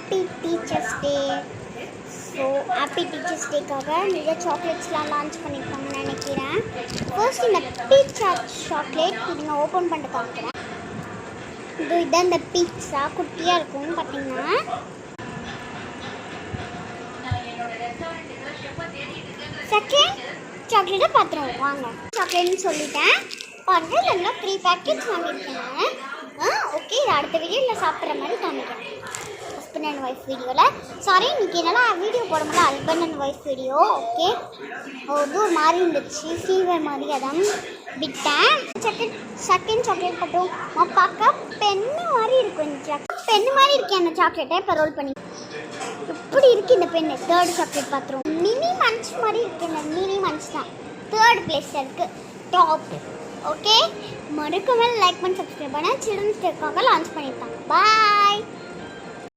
Happy teachers day. So happy teachers டேக்காக நிறைய சாக்லேட்ஸ்லாம் லான்ச் பண்ணியிருக்காங்கன்னு நினைக்கிறேன். ஃபர்ஸ்ட் இந்த பீட்சா சாக்லேட் இது நான் ஓப்பன் பண்ணிட்டு காமிக்கிறேன். இதுதான் இந்த பீட்சா குட்டியாக இருக்கும் பார்த்தீங்கன்னா. செகண்ட் சாக்லேட்டை பார்த்துருவோம் வாங்க. சாக்லேட்னு சொல்லிட்டேன் பாருங்க. இல்லை 3 பேக்கெட்ஸ் வாங்கியிருக்கேன். ஓகே, இது அடுத்த வீடியோவில் சாப்பிட்ற மாதிரி காமிக்கிறேன். ஹஸ்பண்ட் அண்ட் ஒய்ஃப் வீடியோவில். சாரி, இன்றைக்கி என்னால் வீடியோ போட முடியல. Husband and wife video. Okay, இது ஒரு மாதிரி இருந்துச்சு, ஃபீவர் மாதிரி, அதான் விட்டேன். செகண்ட் சாக்லேட் பார்த்தோம். பார்க்க பென்னு மாதிரி இருக்கும். இந்த பென்னு மாதிரி இருக்கேன் அந்த சாக்லேட்டை. இப்போ ரோல் பண்ணி இப்படி இருக்குது இந்த பென்னு. தேர்ட் சாக்லேட் பார்த்துருவோம். மினி மன்ச் மாதிரி இருக்குது. இந்த மினி மன்ச் தான் தேர்ட் பிளேஸில் இருக்குது, டாப். ஓகே, மறக்காம லைக் பண்ணி சப்ஸ்கிரைப் பண்ண. சில்ட்ரன்ஸ் டேக்காக லான்ச் பண்ணியிருக்காங்க. பாய்.